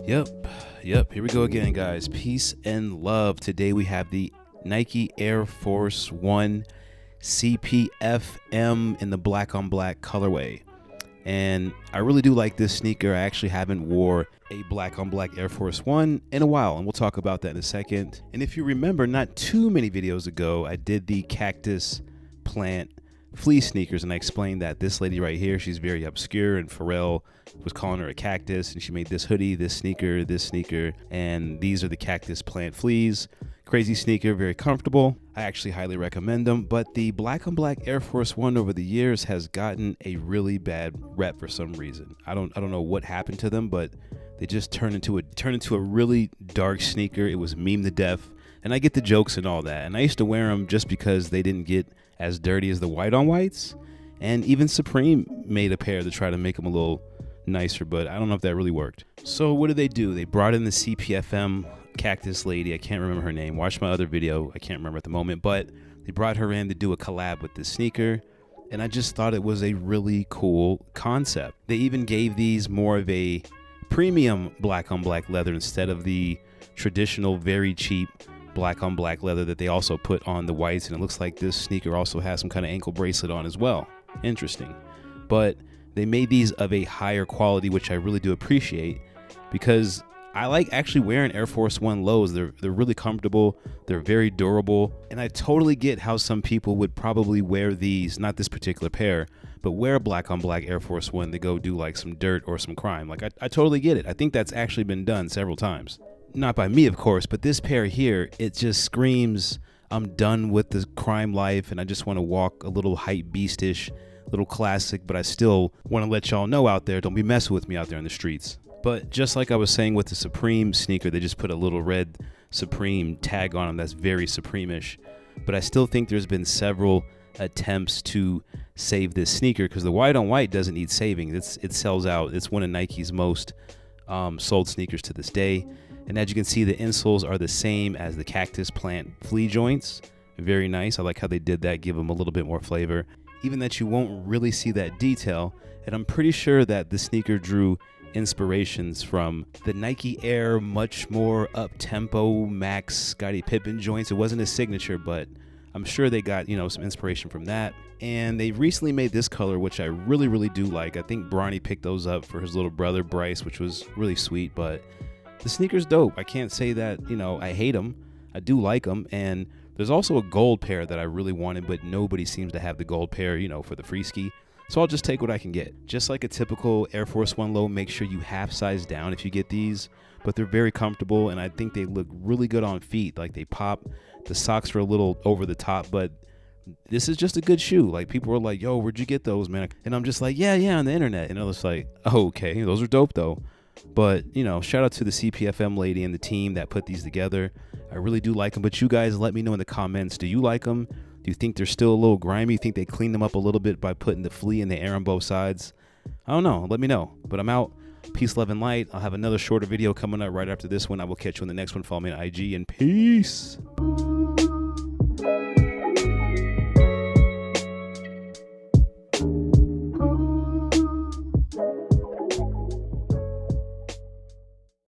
Yep, here we go again, guys. Peace and love. Today we have the Nike Air Force One CPFM in the black on black colorway. And I really do like this sneaker. I actually haven't wore a black on black Air Force One in a while, and we'll talk about that in a second. And if you remember, not too many videos ago, I did the cactus plant fleece sneakers, and I explained that this lady right here, she's very obscure, and Pharrell was calling her a cactus, and she made this hoodie, this sneaker, and these are the cactus plant fleas. Crazy sneaker, very comfortable. I actually highly recommend them, but the black on black Air Force One over the years has gotten a really bad rep for some reason. I don't know what happened to them, but they just turned into a really dark sneaker. It was meme to death, and I get the jokes and all that, and I used to wear them just because they didn't get as dirty as the white on whites, and even Supreme made a pair to try to make them a little nicer, but I don't know if that really worked. So what did they do? They brought in the CPFM cactus lady. I can't remember her name. Watch my other video. I can't remember at the moment, but they brought her in to do a collab with this sneaker, and I just thought it was a really cool concept. They even gave these more of a premium black on black leather instead of the traditional very cheap black on black leather that they also put on the whites, and it looks like this sneaker also has some kind of ankle bracelet on as well. Interesting. But they made these of a higher quality, which I really do appreciate, because I like actually wearing Air Force One lows. They're really comfortable, they're very durable, and I totally get how some people would probably wear these, not this particular pair, but wear a black on black Air Force One to go do like some dirt or some crime. Like I totally get it. I think that's actually been done several times. Not by me, of course, but this pair here, it just screams, I'm done with the crime life and I just want to walk a little hype beastish, little classic, but I still want to let y'all know out there, don't be messing with me out there in the streets. But just like I was saying with the Supreme sneaker, they just put a little red Supreme tag on them that's very Supreme-ish. But I still think there's been several attempts to save this sneaker, because the white on white doesn't need saving. It sells out. It's one of Nike's most sold sneakers to this day. And as you can see, the insoles are the same as the cactus plant flea joints. Very nice. I like how they did that, give them a little bit more flavor. Even that you won't really see that detail. And I'm pretty sure that the sneaker drew inspirations from the Nike Air much more up-tempo Max Scottie Pippen joints. It wasn't a signature, but I'm sure they got, some inspiration from that. And they recently made this color, which I really do like. I think Bronny picked those up for his little brother Bryce, which was really sweet, but the sneaker's dope. I can't say that, I hate them. I do like them. And there's also a gold pair that I really wanted, but nobody seems to have the gold pair, for the free ski. So I'll just take what I can get. Just like a typical Air Force One low, make sure you half size down if you get these, but they're very comfortable, and I think they look really good on feet. Like, they pop. The socks are a little over the top, but this is just a good shoe. Like, people were like, yo, where'd you get those, man? And I'm just like, yeah, on the internet. And I was like, oh, okay, those are dope though. But, shout out to the CPFM lady and the team that put these together. I really do like them, but you guys let me know in the comments, do you like them? Do you think they're still a little grimy? You think they cleaned them up a little bit by putting the flea and the air on both sides? I don't know. Let me know. But I'm out. Peace, love, and light. I'll have another shorter video coming up right after this one. I will catch you in the next one. Follow me on IG, and peace.